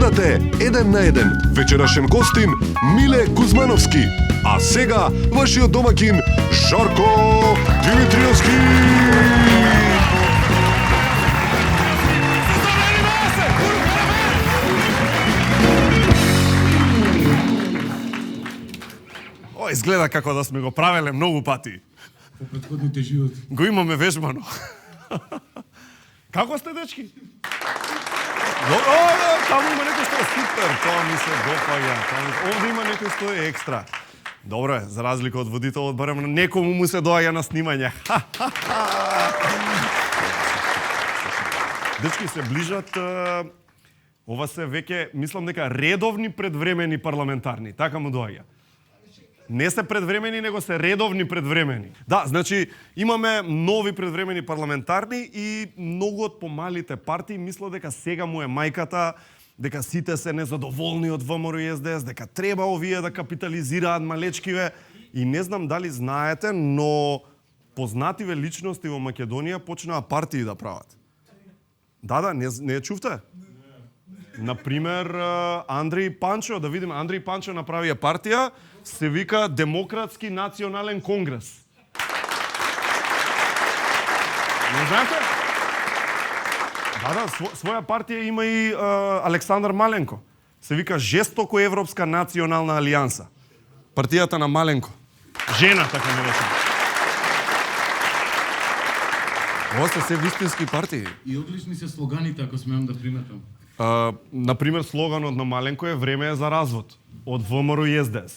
Гледате 1 на 1. Вечерашен гостин Миле Кузмановски. А сега вашиот домакин Жарко Димитриевски. О, изгледа како да сме го правеле многу пати. По претходните животи. Го имаме вежбано. Како сте, дечки? Таму има некој што е супер, тоа ми се допаѓа. Овде има некој што е екстра. Добро е, за разлика од водителот, барем на некому му се доаѓа на снимање. Дечки, се ближат, ова се веќе, мислам дека редовни предвремени парламентарни, така му доаѓа. Не се предвремени, него се редовни предвремени. Да, значи, имаме нови предвремени парламентарни и многу од помалите партии мислат дека сега му е мајката, дека сите се незадоволни од ВМРО и СДС, дека треба овие да капитализираат малечкиве. И не знам дали знаете, но познативе личности во Македонија почнаа партии да прават. Да, не ја чувте? Например, Андреј Панчо, да видиме, Андреј Панчо направија партија, се вика Демократски национален конгрес. Не знаете? Да, своја партија има и Александар Маленко. Се вика Жестоко Европска национална алијанса. Партијата на Маленко. Жена, така не речем. Ова се вистински партии. И одлични се слоганите, ако смеам да приметам. Например, слоганот на Маленко е "Време е за развод" од ВМРО и СДС.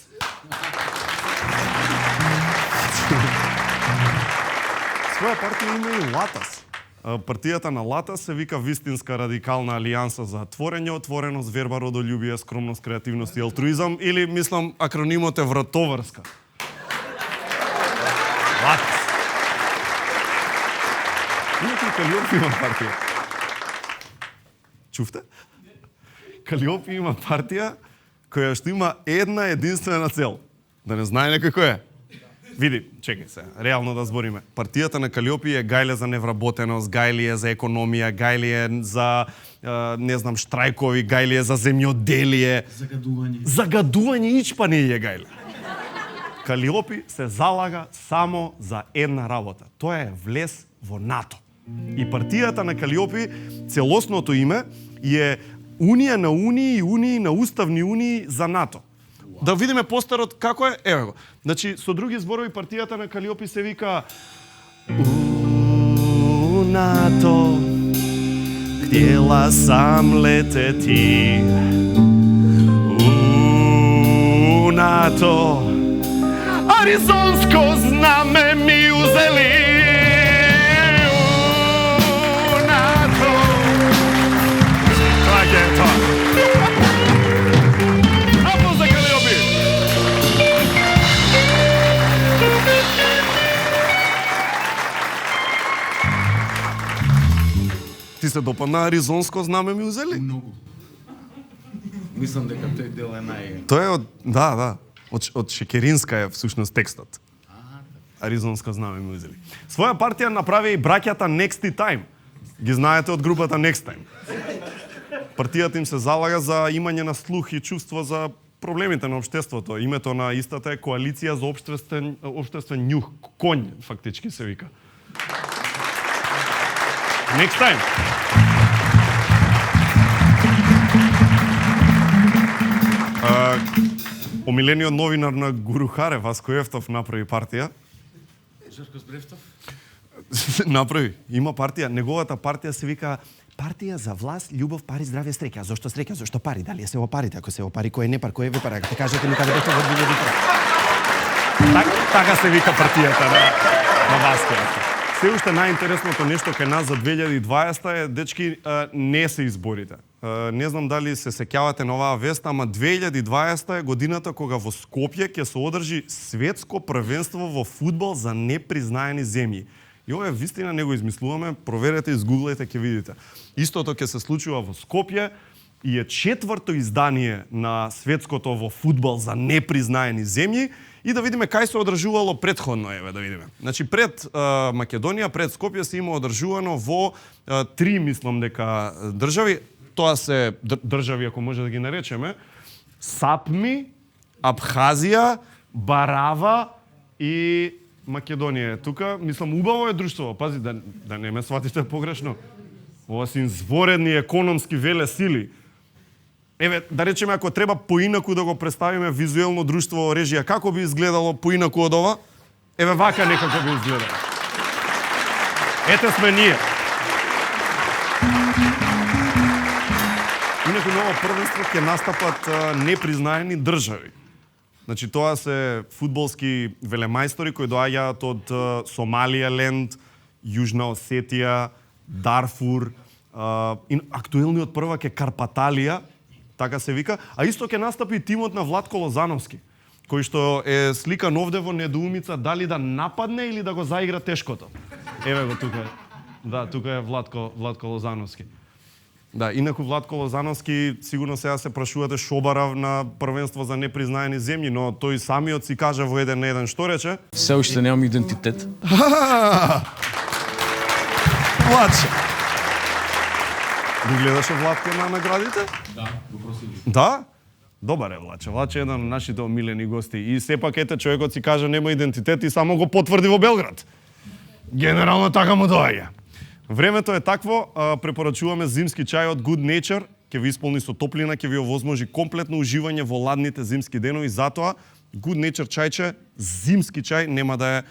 Своја партија има и Латас. Партијата на Латас се вика Вистинска радикална алијанса за творење, отвореност, верба, родолюбие, скромност, креативност и алтруизам, или мислам акронимот е Вратоврска. Латас. Инаку Калиопи има партија. Чувте? Калиопи има партија која што има една единствена цел. Да не знае некој кој е. Види, чекај се, реално да збориме. Партијата на Калиопи е гајле за невработеност, гајле за економија, гајле за, не знам, штрајкови, гајле за земјоделие. Загадување ичпа не е гајле. Калиопи се залага само за една работа. Тоа е влез во НАТО. И партијата на Калиопи, целосното име е Унија на унии и унии на уставни унии за НАТО. Да видиме постерот како е, еве го. Значи, со други зборови, партијата на Калиопи се вика НАТО, htjela sam leteti NATO, Arizonsko zname mi uzeli NATO. Така е тоа. Аплауз за Калиопи! Ти се допадна Аризонско знаме ми узели? Многу. Мислам дека тој дел е Тој е од, да, од Шекеринска е всушност текстот. Аризонско знаме ми узели. Своја партија направи и браќата Next Time. Ги знаете од групата Next Time. Партијата им се залага за имање на слух и чувство за проблемите на општеството. Името на истата е Коалиција за општествен њух. Конј, фактички се вика. Next Time. Омилениот новинар на Гурухаре, Васко Ефтов, направи партија. Жарко Збревтов? Направи. Има партија. Неговата партија се вика Партија за власт, љубов, пари, здравје, среќа. Зошто среќа? Зошто пари? Дали се во парите? Ако се во пари, кој е не пар, кој е ве пар? Ако те кажете ми каде бете во 2003. Така се вика партијата на Васко. Се уште најинтересното нешто кај нас за 2020 е, дечки, не се изборите. Не знам дали се сеќавате на оваа вест, ама 2020 е годината кога во Скопје ќе се одржи светско првенство во фудбал за непризнаени земји. И ова е вистина, не го измислуваме, проверете, изгуглајте, ќе видите. Истото ќе се случува во Скопје и е 4-то издание на светското во фудбал за непризнаени земји. И да видиме кај се одржувало претходно, еве да видиме. Значи пред Македонија, пред Скопје се има одржувано во 3, мислам дека држави. тоа се држави, ако може да ги наречеме, Сапми, Абхазија, Барава и Македонија. Тука, мислам, убаво е друштво. Пази, да не ме сватите погрешно. Ова се изворедни економски веле сили. Еве, да речеме, ако треба поинаку да го представиме визуелно друштво режија, како би изгледало поинаку од ова? Еве, вака некако би изгледало. Ете сме ние. Инаку на ова првенство ќе настапат непризнаени држави. Значи, тоа се фудбалски велемајстори кои доаѓаат од Сомалијаленд, Јужна Осетија, Дарфур, и актуелниот првак е Карпаталија, така се вика, а исто ќе настапи и тимот на Владко Лозановски, кој што е сликан овде во недоумица дали да нападне или да го заигра тешкото. Еве го тука. Да, тука е Владко Лозановски. Да, инаку Владко Лозановски, сигурно сега се прашувате шо барав на првенство за непризнаени земји, но тој самиот си кажа во еден на еден, што рече? Се уште немам идентитет. Владче. Го гледаше Владко на наградите? Да, го проследив. Да? Добар е Владче. Владче е еден од нашите омилени гости. И сепак ете човекот си кажа нема идентитет и само го потврди во Белград. Генерално така му доаѓа. Времето е такво, препорачуваме зимски чај од Good Nature, ќе ви исполни со топлина, ќе ви овозможи комплетно уживање во ладните зимски денови, затоа Good Nature чајче, зимски чај, нема да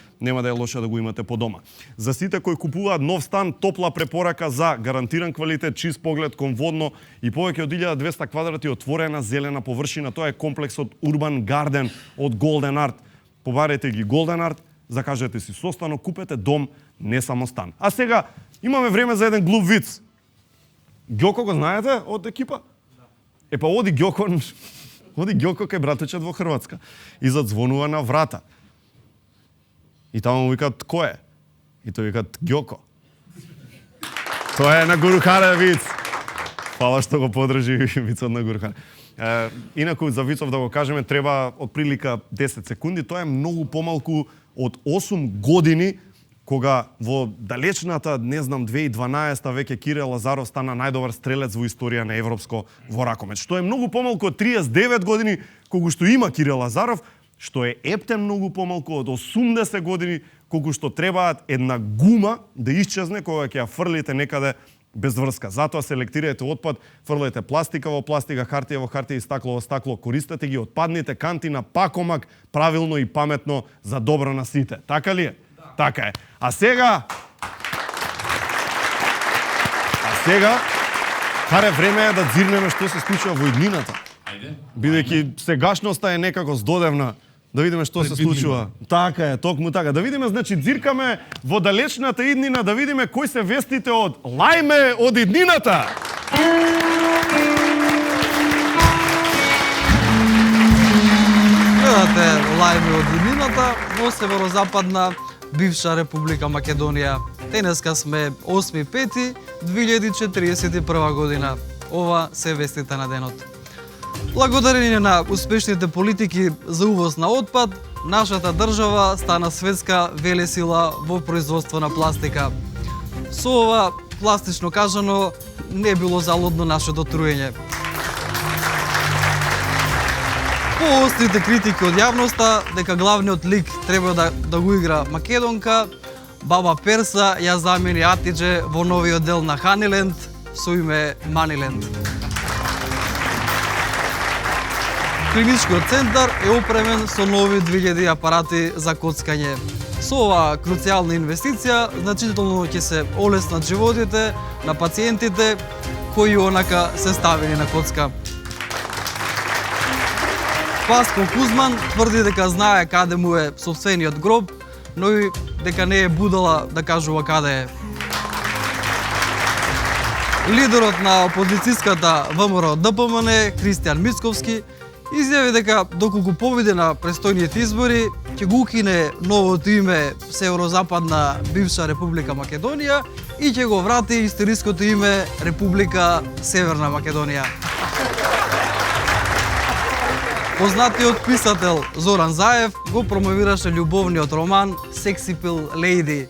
е лошо да го имате по дома. За сите кои купуваат нов стан, топла препорака за гарантиран квалитет, чист поглед кон водно и повеќе од 1200 квадрати отворена зелена површина. Тоа е комплексот Urban Garden од Golden Art. Побарете ги Golden Art, закажете си состанок, купете дом, не само стан. А сега имаме време за еден глуп виц. Ѓоко го знаете од екипа? Епа оди Ѓоко кај братечет во Хрватска и задзвонува на врата. И таму му викат кој е? И тој викат Ѓоко. Тоа е на Гурухаре виц. Фала што го подржи вицот на Гурухаре. Инаку за вицов да го кажеме треба отприлика 10 секунди. Тоа е многу помалку од 8 години кога во далечната, не знам, 2012 веќе Кире Лазаров стана најдобар стрелец во историја на европско во ракомет. Што е многу помалку од 39 години колку што има Кире Лазаров, што е ептен многу помалку од 80 години колку што требаат една гума да исчезне кога ќе ја фрлите некаде без врска. Затоа селектирајте отпад, фрлајте пластика во пластика, хартија во хартија и стакло во стакло, користете ги отпадните канти на пакомак, правилно и паметно за добро на сите. Така ли е? Така е. А сега, харе време е да дзирнеме што се случува во иднината. Ајде. Бидејќи сегашноста е некако здодевна, да видиме што се случува. Така е, токму така. Да видиме, значи, дзиркаме во далечната иднина, да видиме кои се вестите од Лајме од иднината. Гледате Лајме од иднината во северозападна бивша Република Македонија. Денеска сме 8.5.2041 година. Ова се вестите на денот. Благодарение на успешните политики за увоз на отпад, нашата држава стана светска велесила во производство на пластика. Со ова, пластично кажано, не било залудно нашето труење. Поострите критики од јавноста дека главниот лик треба да го игра македонка, баба Перса ја замени Атидже во новиот дел на Ханиленд со име Маниленд. Клиничкиот центар е опремен со нови 2000 апарати за коцкање. Со оваа круцијална инвестиција значително ќе се олеснат животите на пациентите кои онака се ставени на коцка. Паско Кузман тврди дека знае каде му е сопствениот гроб, но и дека не е будала да кажува каде е. Лидерот на опозицијската ВМРО ДПМН Кристијан Мицковски изјави дека доколку победи на престојните избори ќе го укине новото име Северозападна бивша Република Македонија и ќе го врати историското име Република Северна Македонија. Познатиот писател Зоран Заев го промовираше љубовниот роман Sexy Pill Lady.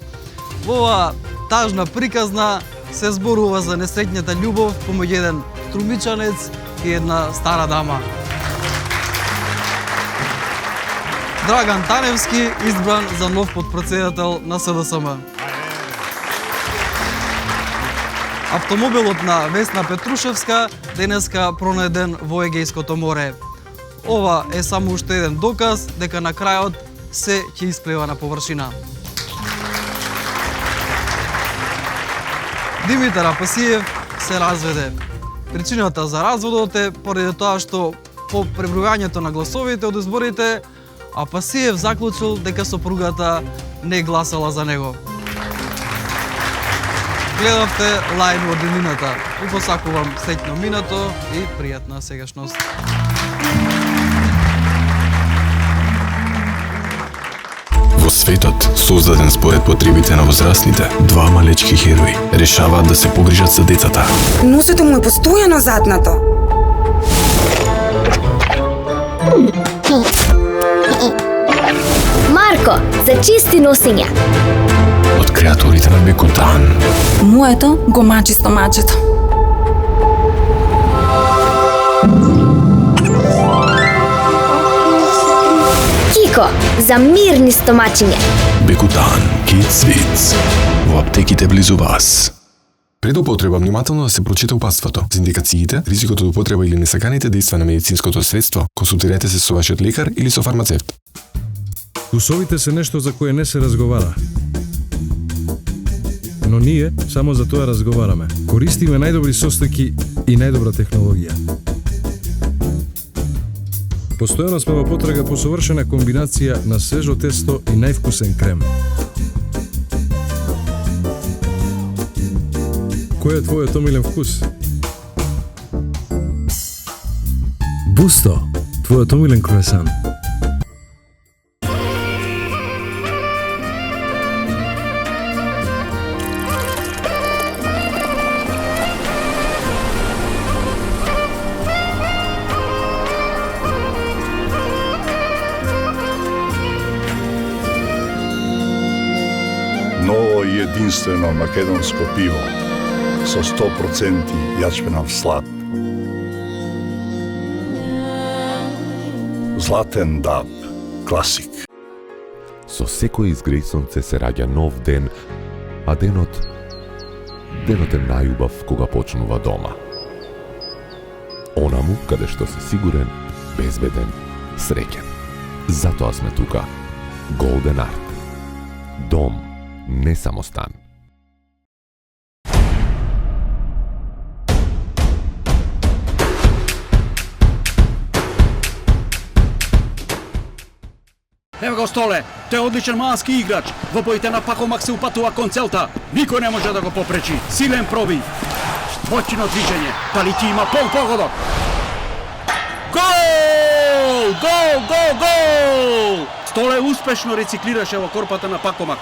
Во оваа тажна приказна се зборува за несреќната љубов помеѓу еден Струмичанец и една стара дама. Драган Таневски избран за нов подпредседател на СДСМ. Автомобилот на Весна Петрушевска денеска пронеден во Егејското море. Ова е само уште еден доказ дека на крајот се ќе исплива на површина. Димитар Апасиев се разведе. Причината за разводот е поради тоа што по пребројањето на гласовите од изборите Апасиев заклучил дека сопругата не гласала за него. Гледавте лајно од деннината. Ви посакувам среќно минато и пријатна сегашност. Во светот, создаден според потребите на возрастните, два малечки херои решаваат да се погрижат за децата. Носето му е постојано затнато. Марко, за чисти носења. Од креатурите на Бекутан. Моето го мачи стомачето. Кико, за мирни стомачиња. Бекутан, Kids Wits. Во аптеките близу вас. Пред употреба внимателно да се прочита упатството. За индикациите, ризикот од употреба или несаканите дејства на медицинското средство, консултирайте се со вашиот лекар или со фармацевт. Вкусовите се нешто за кое не се разговара. Но ние само за тоа разговараме. Користиме најдобри состојки и најдобра технологија. Постојано сме во потрага по совршена комбинација на свежо тесто и највкусен крем. Кој е твојот омилен вкус? Бусто, твојот омилен круасан. Ново и единствено македонско пиво со 100% јачменав слад. Златен даб, класик. Со секој изгреј сонце се раѓа нов ден, а денот е најубав кога почнува дома. Онаму каде што си сигурен, безбеден, среќен. Затоа сме тука. Golden Art. Дом, не само стан. Ево го Столе, тој е одличен малски играч. Во боите на Пакомак се упатува кон целта. Никој не може да го попречи. Силен пробив. Моćно движење. Дали ти има погодок? Гол! Гол, гол, гол! Столе успешно рециклираше во корпата на Пакомак.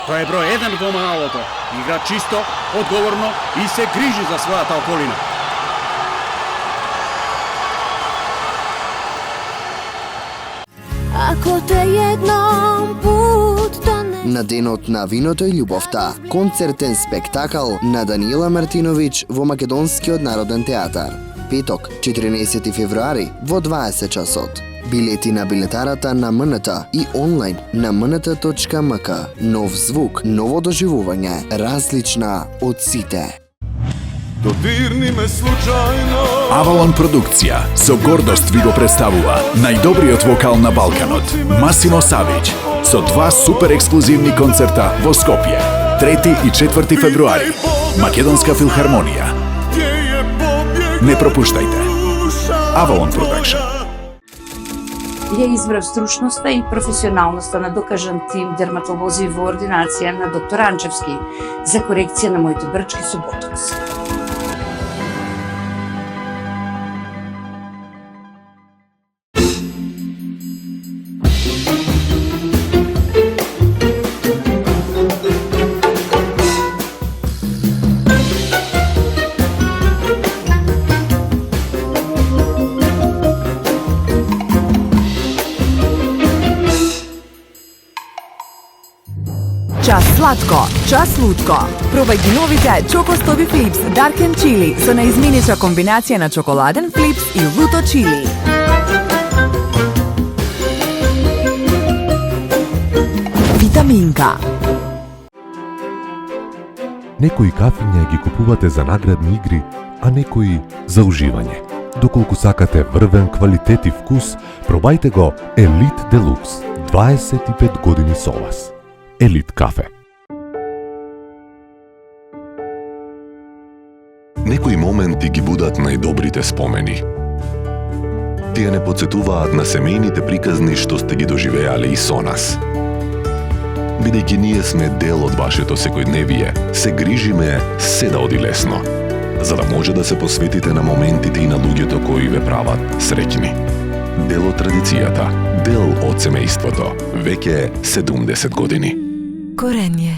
Тој е број 1 во малото. Игра чисто, одговорно и се грижи за својата околина. Ако те едном пут На денот на виното и љубовта, концертен спектакл на Даниела Мартиновиќ во Македонскиот народен театар. Петок, 14 февруари во 20 часот. Билети на билетарата на МНТ и онлайн на mnt.mk. Нов звук, ново доживување, различна од сите. Додирни ме случајно. Авалон продукција со гордост ви го представува најдобриот вокал на Балканот, Масимо Савиќ, со два супер ексклузивни концерта во Скопје, 3 и 4 февруари, Македонска филхармонија. Не пропуштајте. Авалон Продакшн. Ја избрав стручноста и професионалноста на докажан тим дерматолози во ординација на доктор Анчевски за корекција на моите брчки со ботокс. Час сладко, час лутко. Пробај ги новите Чоко Стоби Флипс Dark and Chili со наизменича комбинација на чоколаден флипс и луто чили. Витаминка. Некои кафиња ги купувате за наградни игри, а некои за уживање. Доколку сакате врвен квалитет и вкус, пробајте го Елит Делукс. 25 години со вас. Елит кафе. Некои моменти ги будат најдобрите спомени. Тие не подсетуваат на семејните приказни што сте ги доживеале и со нас. Бидејќи ние сме дел од вашето секојдневие, се грижиме се да оди лесно, за да може да се посветите на моментите и на луѓето кои ве прават среќни. Дел од традицијата, дел од семејството, веќе 70 години. Корење.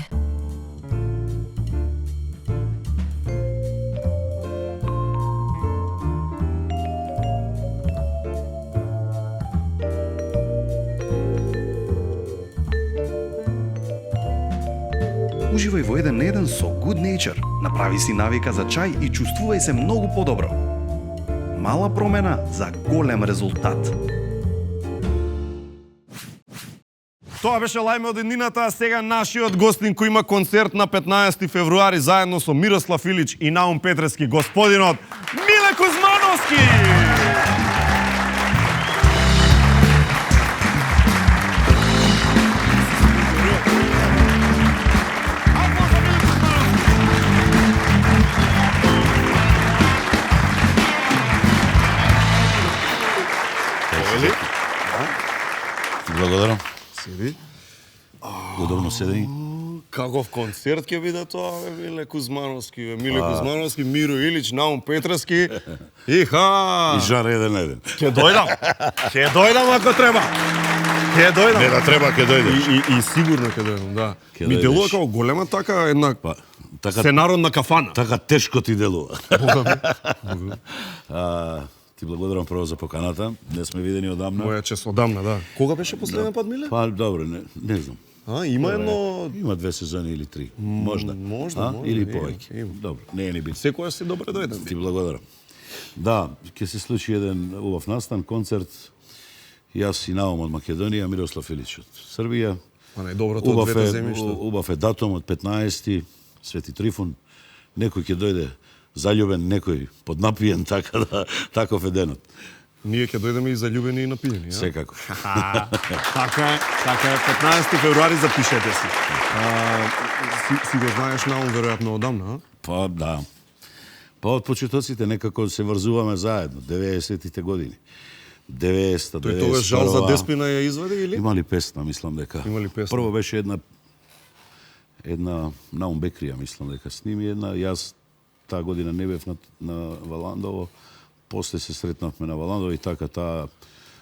Уживај во 1 на 1 со Good Nature. Направи си навика за чај и чувствувај се многу подобро. Мала промена за голем резултат. Тоа беше Лајме од еднината, а сега нашиот гостин кој има концерт на 15 февруари заедно со Мирослав Илич и Наум Петрески, господинот Миле Кузмановски! Благодарам. Седи. Удобно седење. Каков концерт ќе биде тоа, бе, Миле Кузмановски, бе, Миле Кузмановски, Миро Илич, Наум Петрески. Иха! И жар 1 на 1. Ќе дојдам. Ќе дојдам ако треба. Ќе дојдам. Не да треба, ќе дојдеш. И сигурно ќе дојдам, да. Ќе Ми дојдеш. делува како голема така една сценародна кафана. Така тешко ти делува. Бога Ти благодарам прво за поканата. Не сме видени одамна. Моја чест одамна, да. Кога беше последен пат, Миле? Па добро, не знам. Има едно... Има 2 сезони или 3. Можда. Можда. Или повеќе. Добро, не е ни бит. Секоја си добре дојден. Ти благодарам. Да, ќе се случи еден убав настан, концерт. Јас и Наум од Македонија, Мирослав Илич од Србија. Најдоброто од двете земјишта. Убав е датум од 15 Свети Трифун. Некој ќе дојде заљубен, некој поднапиен, така да, таков е денот. Ние ќе дојдеме и заљубени и напиени, ја? Секако. Така е, 15 февруари запишете си. Си го знаеш Наум веројатно одамна, а? Па да. Па од почетоците некако се врзуваме заедно, 90-тите години. 90-та, 91-та. Тој тогаш жал за Деспина ја извади или? Имали песна, мислам дека. Имали песна. Прво беше една Наум Бекрија, мислам дека сними една, јас таа година не бев на Валандово, после се сретнавме на Валандово и така таа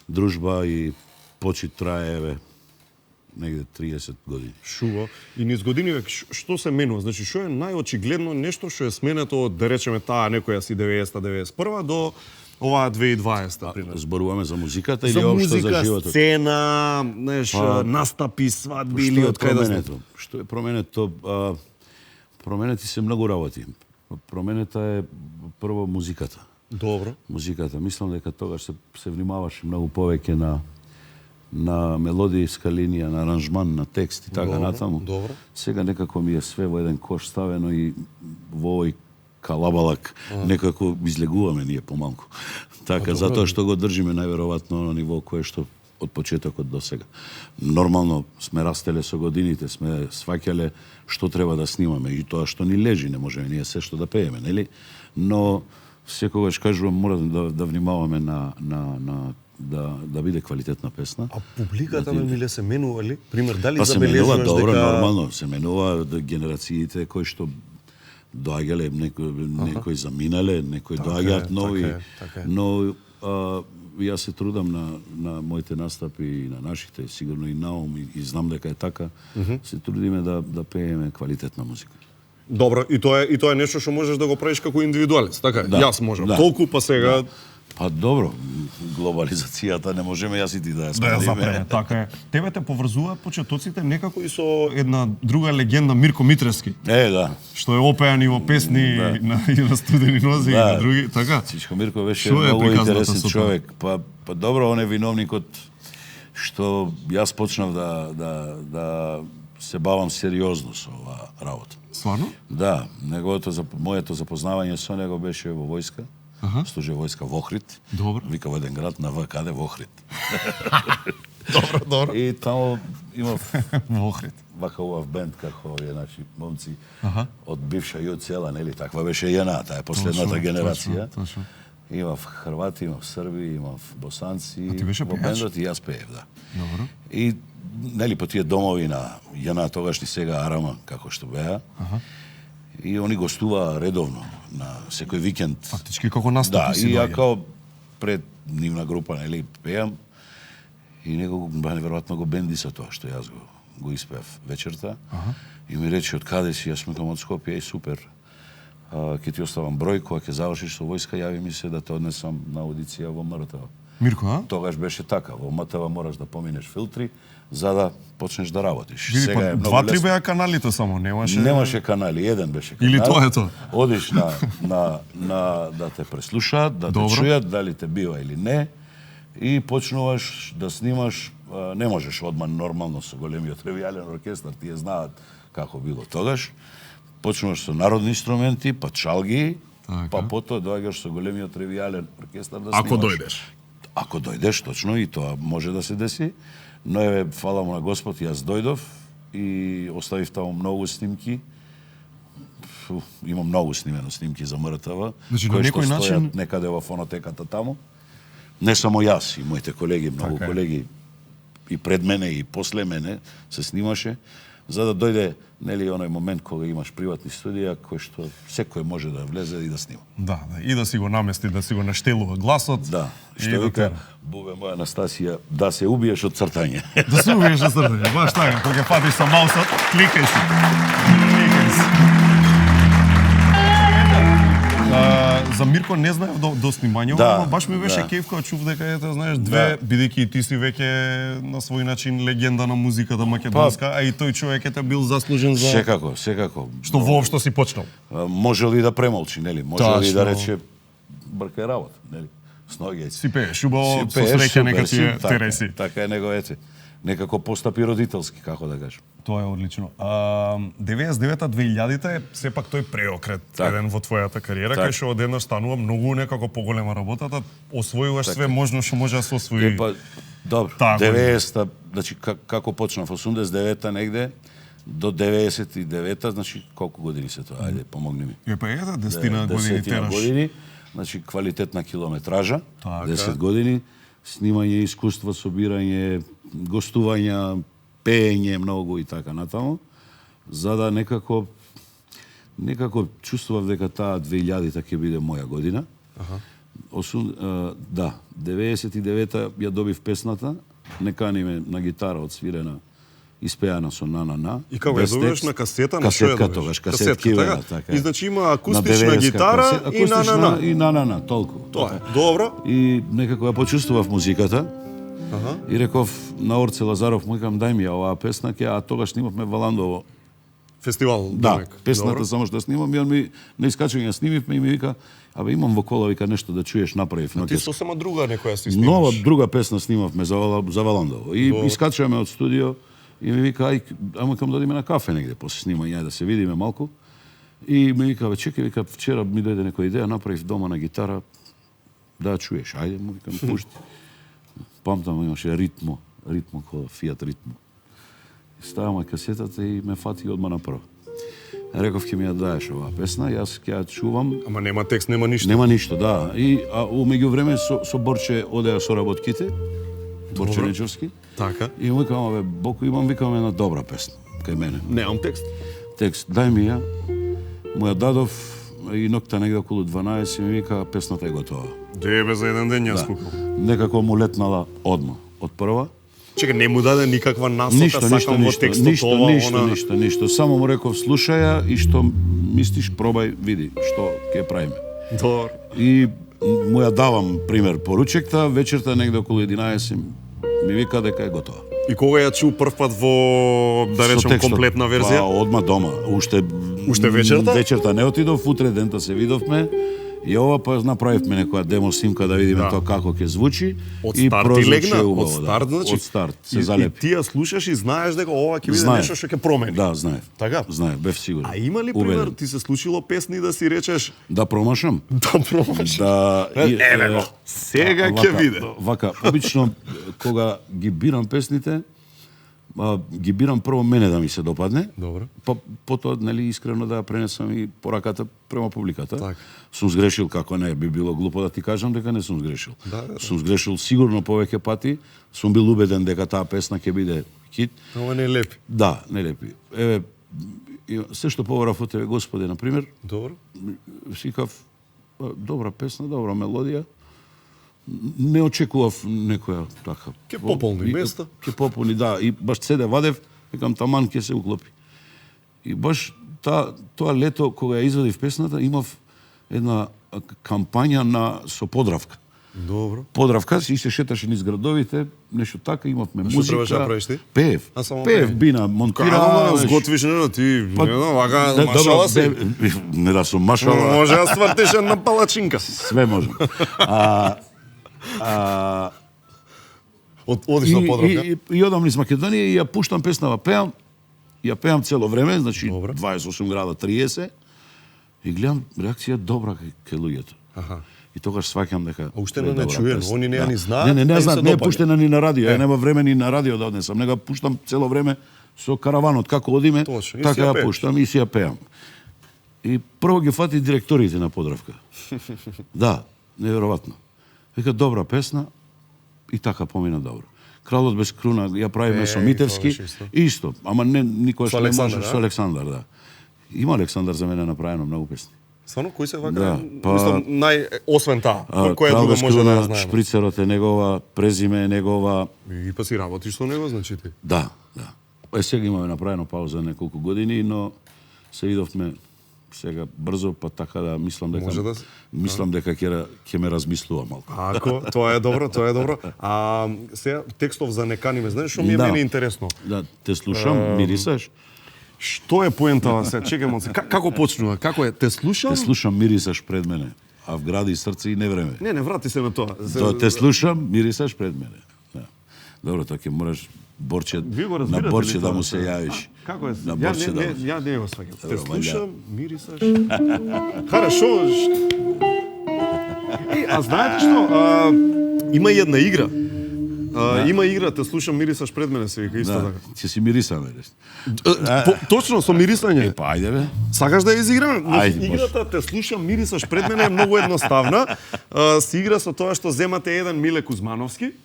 дружба и почит трае еве негде 30 години. Шуго. И низ години што се менува? Значи што е најочигледно нешто што е сменето од, да речеме, таа некоја си 90-91 до оваа 2020 пример? Зборуваме за музиката или општо за животот? Сцена, знаеш, настапи, свадби или од кај да сте? Што е променето? Променети се многу работи. Променета е прво музиката. Добро. Музиката. Мислам дека тогаш се внимаваше многу повеќе на мелодијска линија, на аранжман, на текст и така натаму. Добро. Сега некако ми е све во еден кош ставено и во овој калабалак некако излегуваме ние помалку. Така, затоа што го држиме најверојатно на ниво кое што од почетокот до сега. Нормално сме растеле со годините, сме сваќале што треба да снимаме и тоа што ни лежи, не можеме ние се што да пееме, нели? Но секогаш кажувам мора да внимаваме да биде квалитетна песна. А публиката Миле се менува ли? Пример, дали па забележуваш дека... Добро, нормално, се менува генерациите кои што доаѓале, некои заминале, некои доаѓаат нови, но јас се трудам на моите настапи и на нашите, сигурно и Наум, и знам дека е така, се трудиме да пееме квалитетна музика. Добро, и тоа е нешто што можеш да го правиш како индивидуалец, така? Јас можам. Толку па сега... Па добро, глобализацијата не можеме јас и ти да ја Да ја споделиме. запреме, така е. Тебе те поврзуваат почетоците некако и со една друга легенда Мирко Митревски. Да. Што е опеан и во песни и на Студени нозе и на други, така? Чичко Мирко беше Шо е многу приказната интересен со тоа? човек. Па добро, он е виновникот што јас почнав да се бавам сериозно со оваа работа. Стварно? Да, моето запознавање со него беше во војска. Служи војска во Охрид. Добро. Вика во еден град на В, каде во Охрид. Добро. И таму имав во Охрид. Вака убав бенд како овие наши момци од бивша ЮЦЛ, нели, таква беше JNA, таа е последната генерација. Точно. Имав Хрвати, имав Срби, имав Босанци. А ти беше во пејач? бендот и јас пеев, да. Добро. И нели по тие домови на JNA тогашни сега Арама како што беа. И они гостуваа редовно на секој викенд. Фактички како настапи да, си и ја доаѓа. као пред нивна група, нели, пеам. И него неверојатно го бенди со тоа што јас го испеав вечерта. И ми рече од каде си, јас сметам од Скопје, супер. Ќе ти оставам број, кога ќе завршиш со војска, јави ми се да те однесам на аудиција во МРТВ. Мирко, а? Тогаш беше така, во МТВ мораш да поминеш филтри за да почнеш да работиш. Види, Сега е па многу 2-3 лесно. беа каналите само, немаше... Немаше канали, еден беше канал. Или тоа е тоа? Одиш на да те преслушаат, да те чујат, дали те бива или не, и почнуваш да снимаш, не можеш одма нормално со големиот ревијален оркестар, тие знаат како било тогаш. Почнуваш со народни инструменти, па чалги, па потоа доаѓаш со големиот ревијален оркестар да снимаш. Ако дојдеш. Ако дојдеш, точно, и тоа може да се деси. Но еве, фала му на Господ, јас дојдов и оставив таму многу снимки. Има многу снимено снимки за МРТВ, Значи, на кои што некој стојат начин... некаде во фонотеката таму. Не само јас, и моите колеги, многу Така е. колеги и пред мене и после мене се снимаше, за да дојде, нели, оној момент кога имаш приватни студија, кој што секој може да влезе и да снима. Да, и да си го намести, да си го наштелува гласот. Да, и што да вика, тера. бубе моја Анастасија, да се убиеш од цртање. Да се убиеш од цртање, баш така, кога ќе фатиш со маусот, кликај си. Кликај си. За Мирко не знаев до снимањето, Да, но баш ми беше да. кеф кога чув дека ете знаеш две, бидејќи и ти си веќе на свој начин легенда на музиката македонска, а и тој човек ете бил заслужен за Секако, секако. што воопшто си почнал. Може ли да премолчи, нели? Може ли да Точно. рече бркај работа, нели? Сноѓај Си пееш, убаво, Си со пееш, среќа супер, нека ти е така, тереси. Така е неговете. Некако постапи родителски, како да кажем. Тоа е одлично. 99-та, 2000-та е сепак тој преокрет еден во твојата кариера, кај што одеднаш станува многу некако поголема работата, освојуваш све можно што може да се освои. Па, добро, Таа година. 90-та, значи како почнав, 89-та негде, до 99-та, значи колку години се тоа? Ајде, помогни ми. Па ете, 10 години тераш. години, значи квалитетна километража, Така. 10 години, снимање, искуство, собирање, гостувања, пеење многу и така натаму, за да некако чувствував дека таа 2000-та ќе биде моја година. Да, 99-та ја добив песната, Не кани ме на гитара одсвирена, испеана со на. И како ја добиваш на касета, на што ја касетка добиваш? тогаш, касетки така. И значи има акустична гитара и на. И на, толку. Тоа е. Добро. И некако ја почувствував музиката. И реков на Орце Лазаров, му викам дај ми ја оваа песна, а тогаш снимавме Валандово фестивал. Да, песната само што снимам и он ми на искачување снимивме и ми вика, абе имам во кола, вика нешто да чуеш, направив. Ти сосема друга некоја си снимаш. Нова друга песна снимавме за Валандово. И искачуваме од студио и ми вика, ајде кам да одиме на кафе негде после снимање, да се видиме малку. И ми вика, чекај, вика, вчера ми дојде некоја идеја, направив дома на гитара, да ја чуеш, ајде, му викам, пушти. Памтам, имаше ритмо кола, Фиат ритмо. Ставаме касетата и ме фати одма направо. Реков ќе ми ја даеш оваа песна, јас ќе ја чувам. Ама нема текст, нема ништо. Нема ништо, да. И у меѓувреме со Борче одеа со работките. Борче Нечовски. Така. И му викам, абе, Боко, имам викам една добра песна кај мене. Немам текст. Текст, дај ми ја. Му ја дадов и ноќта негде околу 12 ми вика, песната е готова. Дебе за еден ден јас купил. Некако му летнала одма, од прва. Чека, не му даде никаква насока, сакам во текстот Ништо. Само му реков, слушај ја и што мислиш, пробај, види што ќе правиме. Добро. И му ја давам пример поручекта, вечерта негде околу 11 ми вика дека е готова. И кога ја чу прв пат во, да речем, комплетна верзија? Па, одма дома. Уште вечерта? Вечерта не отидов, утре дента се видовме. И ова па направивме некоја демо снимка да видиме тоа како ќе звучи. Од и старт ти легна, убаво, од старт, значи. Од старт се залепи. И ти ја слушаш и знаеш дека ова ќе биде нешто што ќе промени. Да, знаев. Така? Знаев, бев сигурен. А има ли пример ти се случило песни да си речеш да промашам? Да промашам. Да, еве го. Сега ќе биде. Вака, обично кога ги бирам песните, ги бирам прво мене да ми се допадне. Добро. Па потоа нели искрено да ја пренесам и пораката према публиката. Так. Сум сгрешил, како не, би било глупо да ти кажам дека не сум сгрешил. Да. Сум сгрешил сигурно повеќе пати. Сум бил убеден дека таа песна ќе биде хит. Ова не лепи. Да, не лепи. Еве се што побарав од тебе Господи, на пример. Добро. Сикав добра песна, добра мелодија. Не очекував некоја така. Ке пополни место. Ке пополни, да. И баш седе вадев, викам таман ке се уклопи. И баш тоа лето кога ја извадив песната, имав една кампања со Подравка. Добро. Подравка и се шеташе низ градовите, нешто така, имавме музика. Што требаше да правиш ти? Пеев. Пеев, бина, монтирав. Сготвиш, не, ти, вака, машала си. Не да сум машала. Може да свртиш една палачинка. Све можам. Одиш на Подравка? И одам низ Македонија и ја пуштам песнава, пеам. Ја пеам цело време, значи 28 града 30. И гледам реакција добра кај луѓето. И тогаш сваќам дека уште не чуен, они не ја ни знаат. Не знаат, не е пуштена ни на радио, нема време ни на радио да однесам, нега пуштам цело време со караванот како одиме, така ја пуштам и си ја пеам. И прво ги фати директорите на Подравка. Да, неверојатно. Века добра песна и така помина добро. Кралот без круна ја правиме со Митевски, исто, ама не никогаш не може со Александар, да. Има Александар за мене направено многу песни. Стварно, кој се вака? Да, мислам, освен таа, која друга може да ја знаеме? Шприцерот е негова, презиме е негова. И па си работиш со него, значи ти? Да. Сега имаме направено пауза неколку години, но се видовме сега брзо, па така да мислам дека дека ќе ме размислува малку. Ако, тоа е добро. Сега текстов за не каниме, знаеш што ми е мене интересно? Да, те слушам, мирисаш. Што е поентава се? Чекај малку. Како почнува? Како е? Те слушам? Те слушам, мирисаш пред мене. А в гради и срце и не време. Не, врати се на тоа. Те слушам, мирисаш пред мене. Да. Добро, така мораш на Борче да му се јавиш. Како е? На Борче да. Ја не го сваќам. Те слушам, мирисаш. Хорошо. А знаете што? Има и една игра. Има игра, те слушам, мирисаш пред мене, се вика исто така. Ќе си мирисаме. Точно, со мирисање. Па ајде бе. Сакаш да ја изиграме? Ајде, играта те слушам, мирисаш пред мене е многу едноставна. Се игра со тоа што земате еден Миле Кузмановски.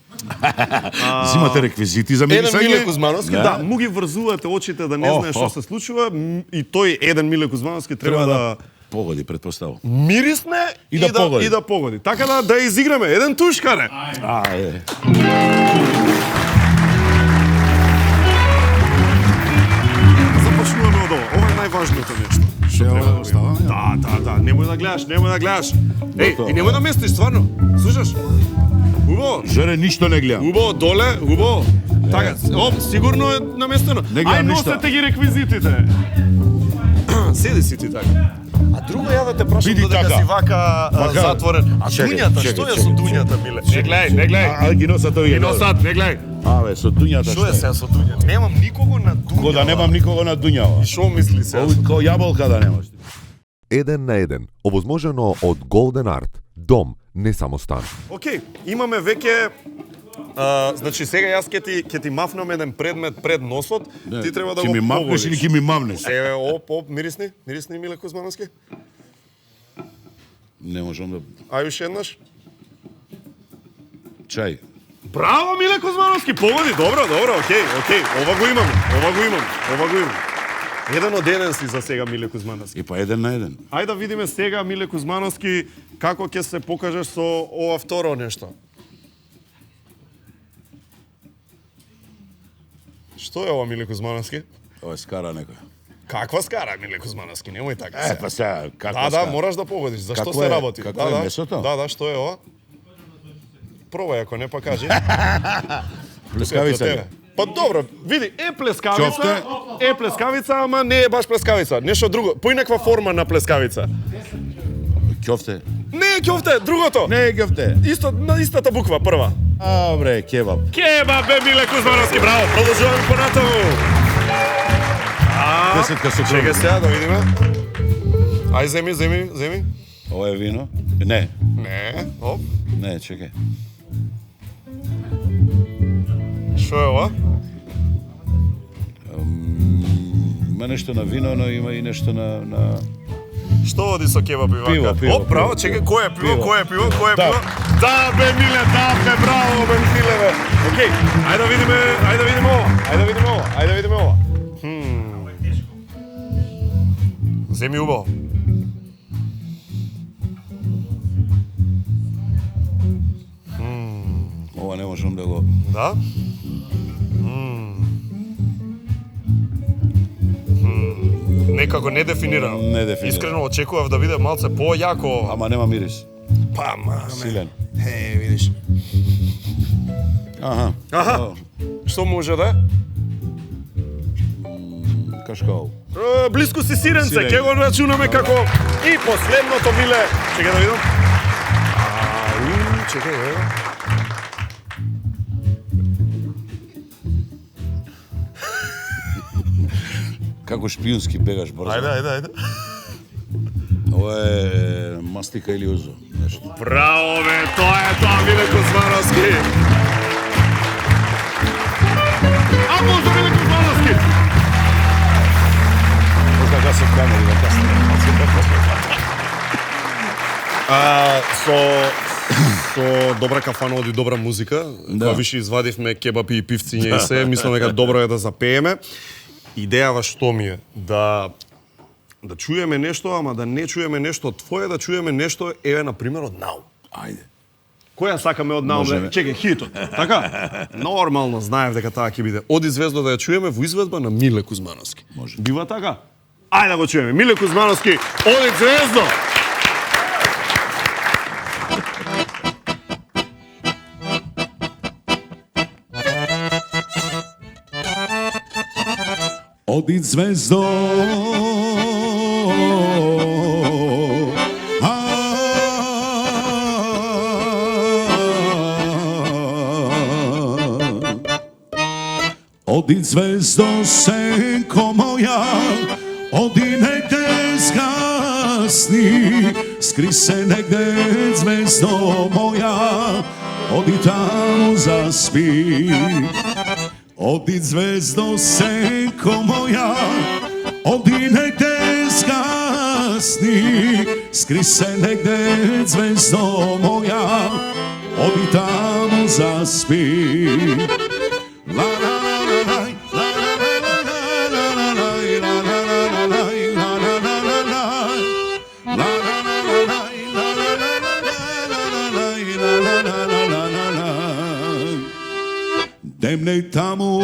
Зимате реквизити за мирисање? Еден Миле Кузмановски, да, му ги врзувате очите да не знае што се случува и тој еден Миле Кузмановски треба да погоди, предпоставам. Мирисне и да погоди. Така да изиграме. Еден тушкаре. Ајде. Започнуваме од ова. Ова е најважното нешто. Што треба да ставаме? Да. Немој да гледаш. Еј, и немој да местиш, стварно. Слушаш? Убаво. Жере, ништо не гледам. Убаво, доле, убаво. Така, сигурно е наместено. Ај, носете ги реквизитите. Седи си ти така. А друго ја да те прашам додека си вака затворен. А дуњата, што е со дуњата, Миле? Не гледај. Ги носат овие. Ги носат, не гледај. Абе, со дуњата што е сега со дуњата? Немам никого на дуњава. Кога немам никого на дуњава. И што мисли сега? Кој јаболка да немаш. Еден на еден, овозможено од Golden Art. Дом, не само стан. Океј, имаме веќе значи сега јас ќе ти мафнам еден предмет пред носот, ти треба да го ми мафнеш или ќе ми мамнеш? Еве, мирисни Миле Кузмановски? Не можам да... Ај уште еднаш? Чај. Браво, Миле Кузмановски, погоди, добро, океј. Ова го имам. Еден од еден си за сега, Миле Кузмановски. И па еден на еден. Ајде да видиме сега, Миле Кузмановски, како ќе се покажеш со ова второ нешто. Што е ова, Миле Кузмановски? Ова е скара некоја. Каква скара, Миле Кузмановски, немој така се. Па сега, каква Да, скара? мораш да погодиш. Зашто Какво се е- работи? какво е месото? Да, што е ова? Пробај ако не покажи. Плескавица Тука е ли? до тебе. Па добро, види, Чофте? е плескавица, ама не е баш плескавица, нешто друго, поинаква форма на плескавица. Ќофте? Не е ќофте, другото. Не е ќофте. Исто на истата буква, прва. Бре, кебаб. Кебаб бе, Миле Кузмановски, браво, продолжуваме понатаму. Десетка со Чекай сега да видиме. Ај земи. Ова е вино? Не. Не, оп. Не, чекај. Што е ова? Има нешто на вино, но има и нешто на... Што оди со кебаб и вака? Пиво. Оп, браво, чекај, кој е пиво, кој е пиво? Да. Да, бе, Миле, браво, бе, Миле, бе. Океј, ајде да видиме ова. Земи убаво. Ова не можам да го... Да? Некако не дефинирано. Не дефинирано. Искрено очекував да биде малце појако. Ама нема мирис. Па, маме. Силен. Видиш. Аха. Што може да е? Кашкал. Блиску си сиренце, Сирење. ќе го рачунаме како и последното, Миле. Чекај да видам. Чекај, Како шпиунски бегаш брзо. Ајде. Ова е мастика или узо. Нешто. Браво, бе, тоа е тоа, Миле Кузмановски. Аплауз за Миле Кузмановски. Можда гасам камери да касне. Со добра кафана оди добра музика. Кога више извадивме кебапи и пивциња и се, мислам дека добро е да запееме. Идејава што ми е да чуеме нешто, ама да не чуеме нешто твое, да чуеме нешто еве на пример од Нау. Ајде. Која сакаме од Нау? Можеме. Чекај, хитот. Така? Нормално знаев дека таа ќе биде. Оди звездо да ја чуеме во изведба на Миле Кузмановски. Може. Бива така? Ајде да го чуеме. Миле Кузмановски, оди звездо. Оди звездо, Оди звездо, сенко моја, оди негде згасни, скри се негде звездо моја, оди таму заспи. Оди звездо, сенко моја, оди негде згасни, скри се негде звездо моја, оди таму заспи. Демне таму,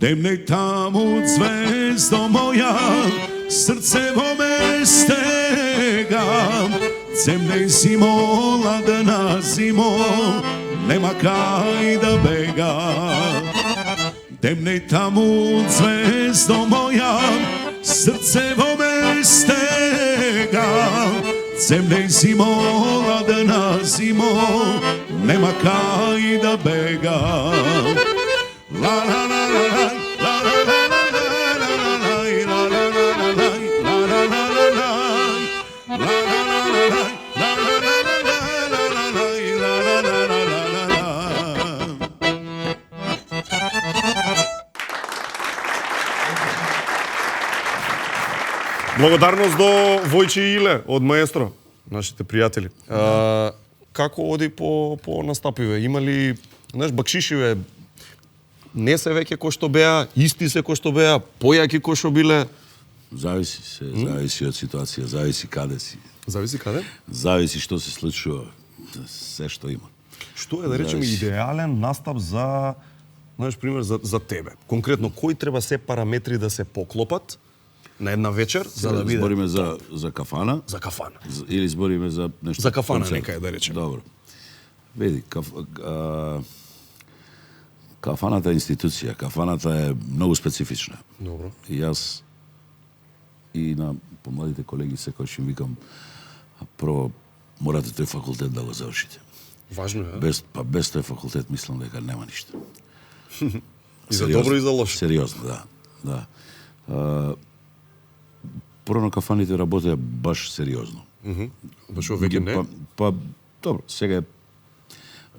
демне таму, звездо моја, срце во ме стега, земне зимо, ладна зимо, нема кај да бега. Демне таму, звездо моја, срце во ме стега, земне зимо, ладна зимо, нема кај да бега. Ла ла ла ла ла ла ла Благодарност до Војче и Иле од Маестро, нашите пријатели. Како оди по настапиве? Има ли, знаеш, бакшишиве? Не се веќе кој што беа, исти се кој што беа, појаки кој што биле? Зависи од ситуација, зависи каде си. Зависи каде? Зависи што се случува. Се што има. Што е, да речеме, идеален настап за, знаеш, пример, за тебе? Конкретно, кои треба се параметри да се поклопат на една вечер, за да биде... Збориме за кафана? За кафана. Или збориме за нешто... За кафана, концерт. нека е, да речеме. Добро. Види, кафаната е институција, кафаната е многу специфична. Добро. И јас и на помладите колеги секојаш им викам, прво морате тој факултет да го завршите. Важно е, без тој факултет мислам дека нема ништо. И за добро и за лошо. Сериозно, да. Порано кафаните работеа баш сериозно. Баш веќе не? Добро, сега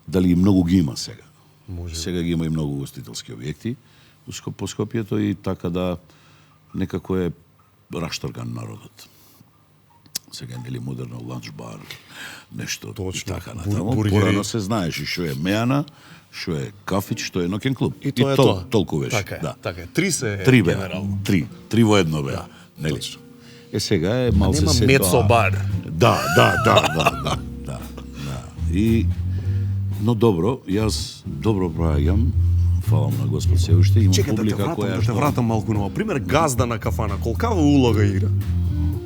дали и многу ги има сега. Може. Сега ги има и многу гостителски објекти по Скопјето и така да некако е рашторган народот. Сега нели модерно ланч бар, нешто точно, така натаму. Порано се знаеше што е мејана, што е кафич, што е ноќен клуб. И тоа е тоа. Толку беше. Така е, да. така е. Три се Три беа. генерално. Три во едно беа. Нели? Сега е малце се тоа. Нема мецо бар. Да. И но добро, јас добро праѓам. Фалам на Господ се уште, има публика која да те вратам малку нова. Пример, газда на кафана, колкава улога игра?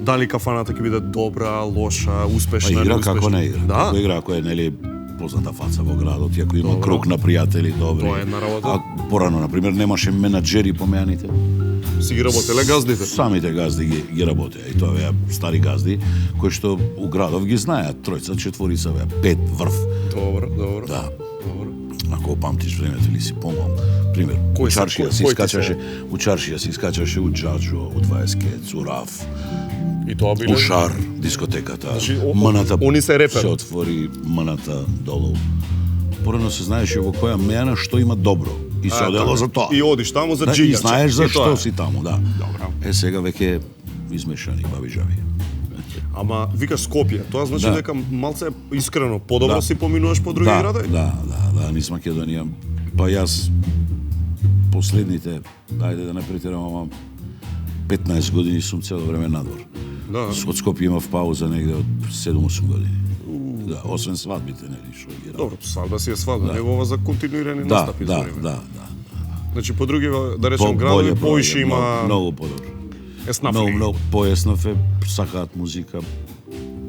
Дали кафаната ќе биде добра, лоша, успешна, игра неуспешна? како не игра. Да? Како игра, ако е нели позната фаца во градот, и ако има круг на пријатели добри. Тоа е една работа. А порано, на пример, немаше менаџери по мејаните. Си ги работеле газдите? Самите газди ги работеа. И тоа беа стари газди, кои што у градов ги знаеат. Тројца, четворица беа, 5 врв. Добро. Да. Добро. Ако памтиш времето или си помнам, пример, у чаршија се искачаше у Джаджо, у 20 у Раф. И тоа биле... У Шар, дискотеката. Значи, мната они се репер. Се отвори мната долу. Порано се знаеше во која мејана што има добро. И се одело за тоа. И одиш таму за джигач. И знаеш за што си таму, да. Добро. Сега веќе измешани баби-жаби. Ама викаш Скопје, тоа значи дека малце искрено подобро си поминуваш по други градови? Да, низ Македонија. Па јас последните, ајде да не претирам, ама 15 години сум цело време надвор. Да. Од Скопје имав пауза негде од 7-8 години. Да, освен свадбите, нели, што ги Добро, свадба си е свадба, него ова за континуирани настапи збориме. Да. Значи по други, да речем, градови поише има... Многу подобро. Многу поеснав е, сакаат музика,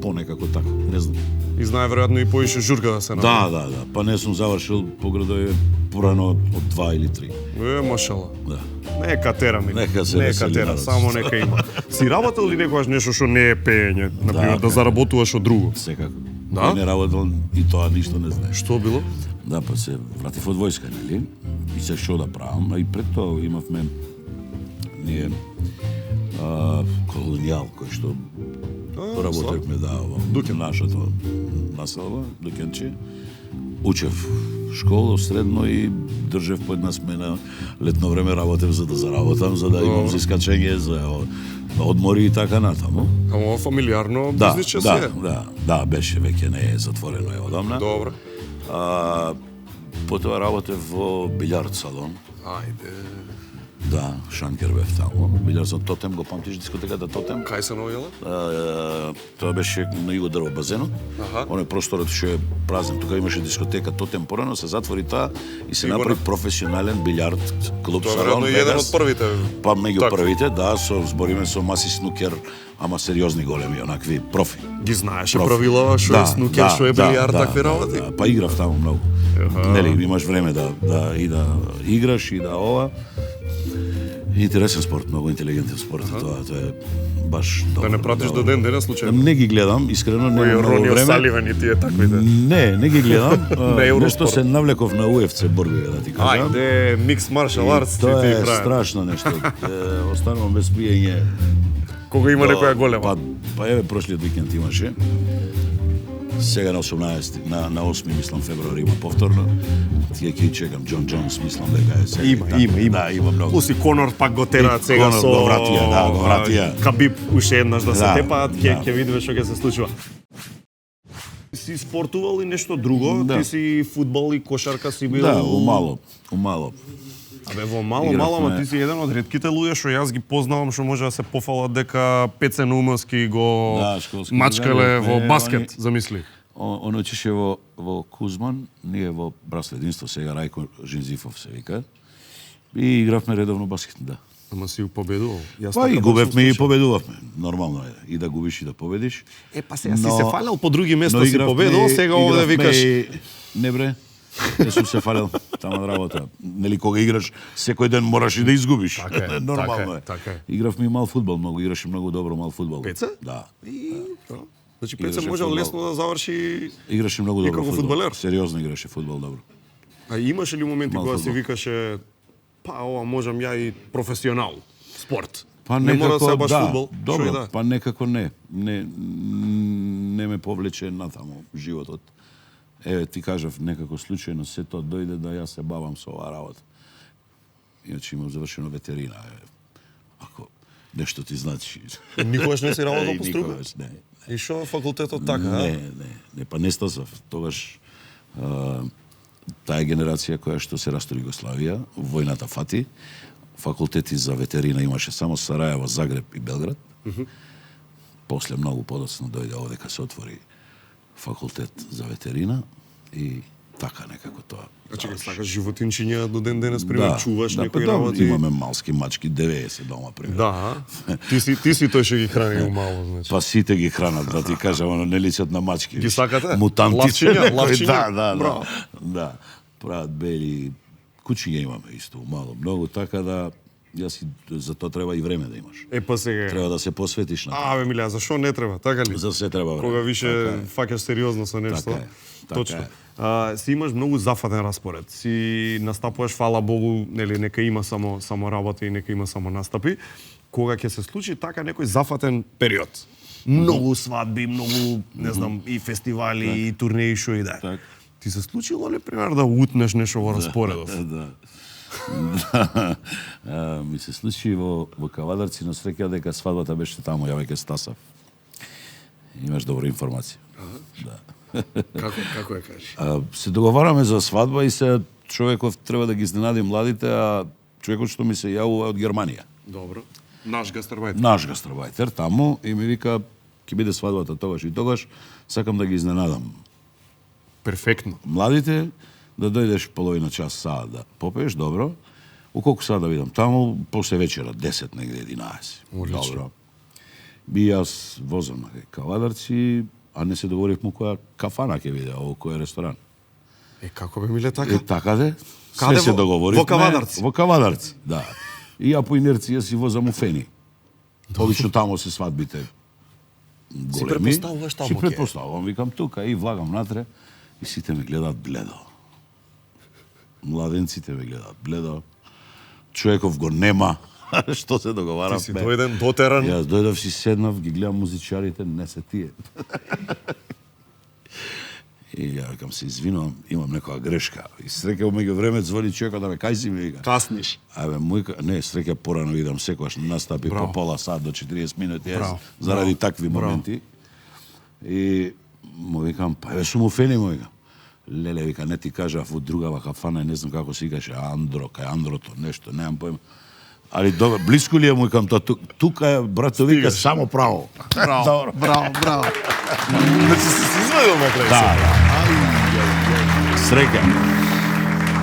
понекако така, не знам. И знае веројатно и поише журка да се направи. Да. Па не сум завршил по градови порано од 2 или 3. Машала. Да. Нека тера ми. Нека тера, само нека има. Си работел ли некогаш нешто што не е пеење, например, да заработуваш од друго? Секако. Да? Не работел и тоа ништо не знаеш. Што било? Да, па се вратив од војска, нели? И се што да правам, а и пред тоа имавме ние колонијал кој што работевме во нашето населба, Дукенче. Учев школа, средно и држев по една смена. Летно време работев за да заработам, за да имам за искачење, за одмори и така натаму. Ама фамилиарно бизнисче си е? Да, беше, веќе не е затворено е одамна. Добро. Потоа работев во билјард салон. Ајде. Да, Шанкер бев таму. Билјард салон Тотем, го памтиш дискотеката Тотем? Кај се наоѓала? Тоа беше на југо дрво базенот. Оној просторот што е празен, тука имаше дискотека Тотем, порано се затвори таа и се направи професионален билјард клуб салон. Тоа е еден од првите. Па меѓу првите, да, збориме со маси снукер, ама сериозни големи, онакви профи. Ги знаеше правилава што е снукер, што е билјард, такви работи? Па играв таму многу. Нели, имаш време да играш и да ова. Интересен спорт, многу интелигентен спорт, тоа е баш добро. Да не пратиш до ден денес случајно? Не ги гледам, искрено, не многу време. Ронио Саливан и тие таквите? Не ги гледам. Нешто се навлеков на UFC борби, да ти кажам. Ајде, микс маршал артс, тоа е страшно нешто. Останувам без пиење. Кога има некоја голема? Па еве, прошлиот викенд имаше. Сега на 18, на 8 мислам февруари има повторно. Тие ќе чекам Џон Џонс, мислам дека е сега. Има. Да, има многу. Плюс и Конор пак го тераат сега со го вратија. Кабиб уште еднаш да се тепаат, ќе видиме што ќе се случува. Си спортувал и нешто друго? Ти си фудбал и кошарка си бил? Да, умало. Абе во мало, ама ти си еден од ретките луѓе што јас ги познавам што може да се пофалат дека Пеце Наумовски го мачкале во баскет, замисли. Он учеше во Кузман, ние во Братство единство, сега Рајко Жинзифов се вика. И игравме редовно баскет, да. Ама си победувал. Па и губевме и победувавме. Нормално е и да губиш и да победиш. Па сега си се фалел по други места, си победувал, сега овде викаш... Не бре, не сум се фалел тама на работа. Нели кога играш, секој ден мораш и да изгубиш. Така е, нормално е. Игравме и мал фудбал, играше многу добро мал фудбал. Пеце? Да. Значи Пеце можел лесно да заврши... Играше многу добро како фудбалер. Сериозно играше фудбал добро. А имаше ли моменти кога си викаше па ова можам ја и професионал спорт? Па не некако, мора да се баш фудбал. Добро, Да? па некако не ме повлече натаму животот. Еве ти кажав некако случајно се тоа дојде да јас се бавам со оваа работа. Иначе имам завршено ветерина. Ако нешто ти значи. Никогаш не си работел по струка? Никогаш не. И шо факултетот така, Не, па не стасав. Тогаш таа генерација која што се растори Југославија, војната фати, факултети за ветерина имаше само Сарајево, Загреб и Белград. После многу подоцна дојде овде кога се отвори факултет за ветерина и така некако тоа. Значи како сакаш животинчиња до ден денес пример чуваш некои работи. Имаме малски мачки 90 дома пример. Да. Ти си тој што ги храни мало, значи. Па сите ги хранат, да ти кажам, оно не личат на мачки. Ги сакате? Мутанти. Лавчиња. Да. Прават бели кучиња имаме исто мало, многу, така да јас за тоа треба и време да имаш. Па сега. Треба да се посветиш на. Абе милија, зашо не треба, така ли? За се треба време. Кога више фаќаш сериозно со нешто. Точно. Си имаш многу зафатен распоред. Си настапуваш, фала Богу, нели нека има само работа и нека има само настапи. Кога ќе се случи така некој зафатен период. Многу свадби, многу, не знам, и фестивали, и турнеи, шо и да. Ти се случило ли пример да утнеш нешто во распоредов? Да. Ми се случи во Кавадарци, но среќа дека свадбата беше таму, ја веќе стасав. Имаш добра информација. Да. Како ја кажеш? Се договараме за свадба и се човеков треба да ги изненади младите, а човекот што ми се јавува од Германија. Добро. Наш гастарбајтер. Наш гастарбајтер таму и ми вика ќе биде свадбата тогаш и тогаш, сакам да ги изненадам. Перфектно. Младите да дојдеш половина час саат да попееш, добро. У колку саат да видам таму, после вечера 10 негде 11. Добро. Би јас возам на Кавадарци, а не се договоривме која кафана ќе биде, ово кој ресторан. Како бе миле така? Така де. Се се договоривме. Во Кавадарци. Во Кавадарци, да. И ја по инерција си возам у Фени. Обично таму се свадбите големи. Си предпоставуваш таму? Си предпоставувам, викам тука и влагам натре и сите ме гледаат бледо. Младенците ме гледаат бледо. Човеков го нема. Што се договараме? Ти си дојден дотеран. Јас дојдов си седнав, ги гледам музичарите, не се тие. И ја викам се извинувам, имам некоја грешка. И среќа меѓу време звони човекот да ме кај си ми вика. Касниш. Абе не, среќа порано идам секогаш настапи по пола сат до 40 минути заради такви моменти. И му викам, па еве сум у Фени, му викам. Леле, вика, не ти кажав во другава кафана, не знам како се викаше, Андро, кај Андрото, нешто, немам појма. Али добро, блиску ли е му викам тоа, тука е, брато, вика, само право. Браво. Значи си извадил на крај. Да. Среќа.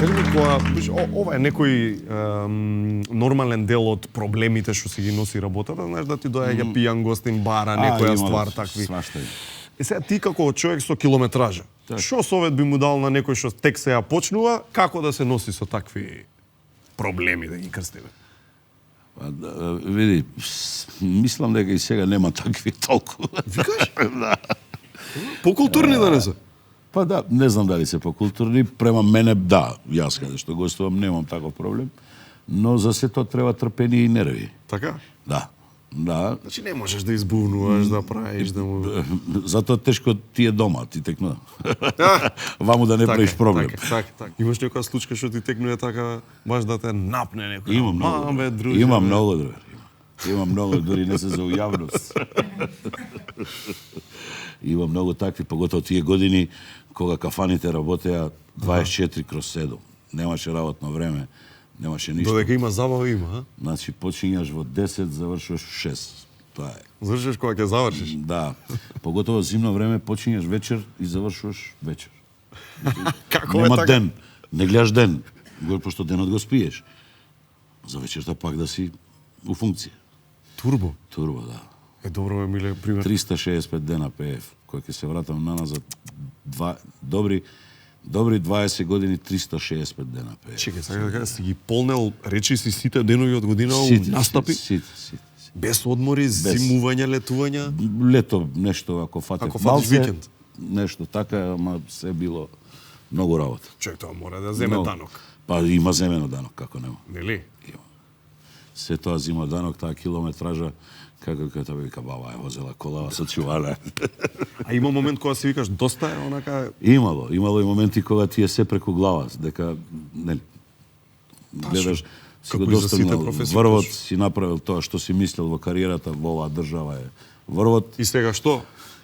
Кажи ми, ова е некој нормален дел од проблемите што си ги носи работата, знаеш да ти доаѓа пијан гостин бара, некоја ствар, такви. Свашта. И сега ти како човек со километража, што совет би му дал на некој што тек се ја почнува, како да се носи со такви проблеми, да ги крстиме? Види, мислам дека и сега нема такви толку. Викаш? Да. Покултурни да не се? Па да, не знам дали се покултурни, према мене да, јас каде што гостувам немам таков проблем, но за се тоа треба трпение и нерви. Така? Да. Да. Значи не можеш да избувнуваш, да правиш, да му... Затоа тешко ти е дома, ти текнува. Ваму да не правиш проблем. Така. Имаш некоја случка што ти текнува така, баш да те напне некој. Имам многу. Имам многу, друга. Имам многу, дури не се за ујавност. Имам многу такви, поготово тие години, кога кафаните работеа 24/7. Немаше работно време. Немаше ништо. Додека има забава, има, а? Значи, почињаш во 10, завршуваш 6. Тоа е. Завршиш кога ќе завршиш? Да. Поготово зимно време, почињаш вечер и завршуваш вечер. Како Нема е така? ден. Не гледаш ден. Пошто денот го спиеш. За вечерта пак да си у функција. Турбо? Турбо, да. Добро ме, Миле, пример. 365 дена пеев. Кој ќе се вратам наназад добри 20 години, 365 дена пеев. Чекај, сега да кажа, си ги полнел речи си сите денови од година у настапи? Сите. Без одмори, зимување, летувања? Лето, нешто, ако фатев фатиш викенд. Нешто така, ама се било многу работа. Човек, тоа мора да земе данок. Па има земено данок, како нема. Нели? Има. Се тоа зима данок, таа километража, како кога вика баба е возела колава со чувале. А има момент кога си викаш доста е онака? Имало и моменти кога ти е се преку глава, дека нели гледаш си го достигнал врвот, си направил тоа што си мислел во кариерата во оваа држава е врвот. И сега што?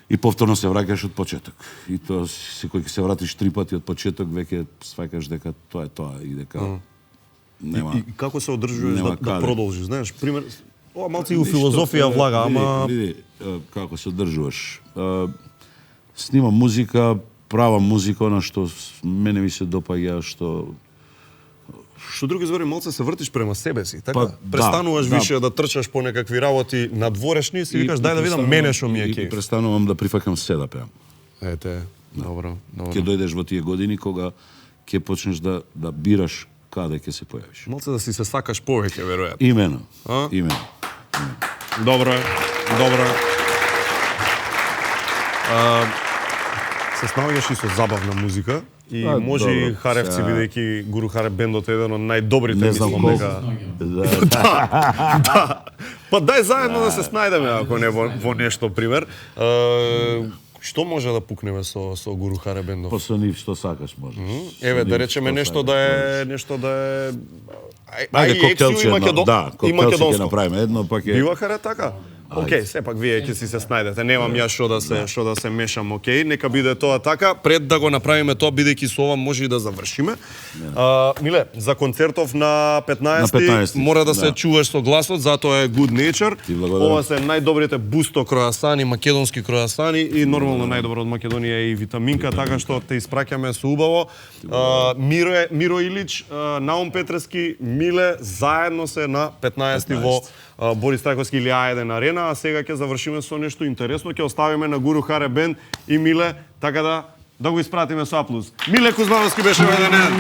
И повторно се враќаш од почеток. И тоа си кој ќе се вратиш 3 пати од почеток, веќе сваќаш дека тоа е тоа и дека нема. И како се одржуваш да продолжиш, знаеш, пример, ова малци и у Ништо, филозофија влага, ама види како се одржуваш. Снимам музика, правам музика, она што мене ми се допаѓа, Што други збори, малце се вртиш према себе си, така? Па, престануваш више да трчаш по некакви работи надворешни и си викаш дај да видам мене што ми е кеф. И престанувам да прифакам се да пеам. Ете, добро. Ќе дојдеш во тие години кога ќе почнеш да бираш каде ќе се појавиш. Малце да си се сакаш повеќе, веројатно. Имено. Добро е. Се снаоѓаш и со забавна музика и може и Харевци, бидејќи Гуру Харев бендот е еден од најдобрите, мислам дека. Да. Па дај заедно да се снајдеме, ако не во нешто, пример. Што може да пукнеме со Гуру Харев бендот? Па со нив што сакаш можеш. Еве да речеме нешто да е Ајде коктелче, да, коктелче ќе направиме едно, па ќе Бива Харе така? Океј, сепак вие ќе си се снајдете. Немам ја што да се мешам, океј. Нека биде тоа така. Пред да го направиме тоа, бидејќи со ова може и да завршиме. Миле, за концертов на 15 мора да се чуваш со гласот, затоа е Good Nature. Ова се најдобрите бусто кроасани, македонски кроасани и нормално најдобро од Македонија е и витаминка, така што те испраќаме со убаво. Миро Илич, Наум Петрески, Миле заедно се на 15 во Борис Трајковски или А1 арена, а сега ќе завршиме со нешто интересно, ќе оставиме на Гуру Харе бенд и Миле, така да го испратиме со аплауз. Миле Кузмановски беше во еден ден.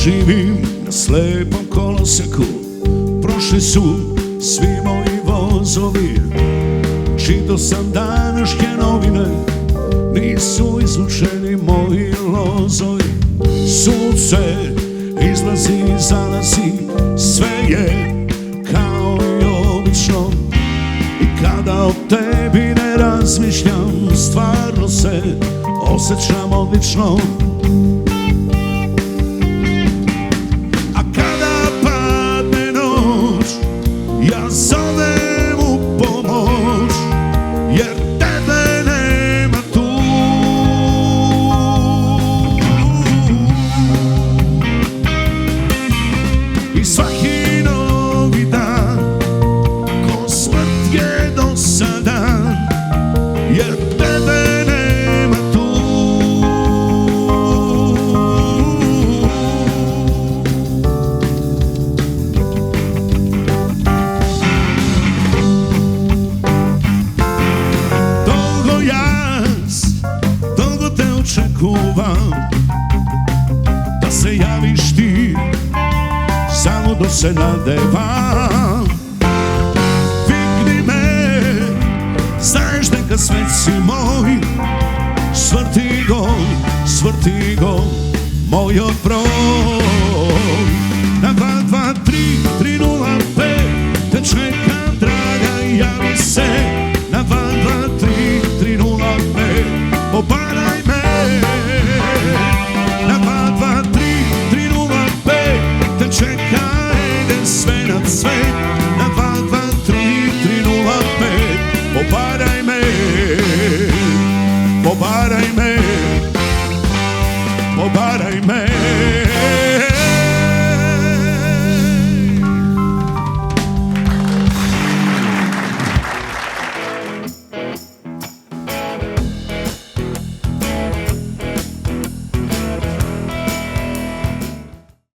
Živim na slepom koloseku, prošli su svi moji vozovi. Čitao sam današnje novine, nisu izvučeni moji lozovi. Sunce izlazi i zalazi, sve je kao i obično. I kada o tebi ne razmišljam, stvarno se osjećam odlično. Ja zovem u pomoć, jer tebe nema tu. I svaki novi dan, ko smrt je dosadan, jer tebe nema tu. se javiš ti, zaludo se nadevam. Vikni me, znaš neka svet si moj, svrti go, moj odbroj. Na 223-305 te čekam, draga, javi se. Na 223-305 obaraj me. Na 223-305 te čekam, idem sve nad sve. Na 223-305 obaraj me. Obaraj me.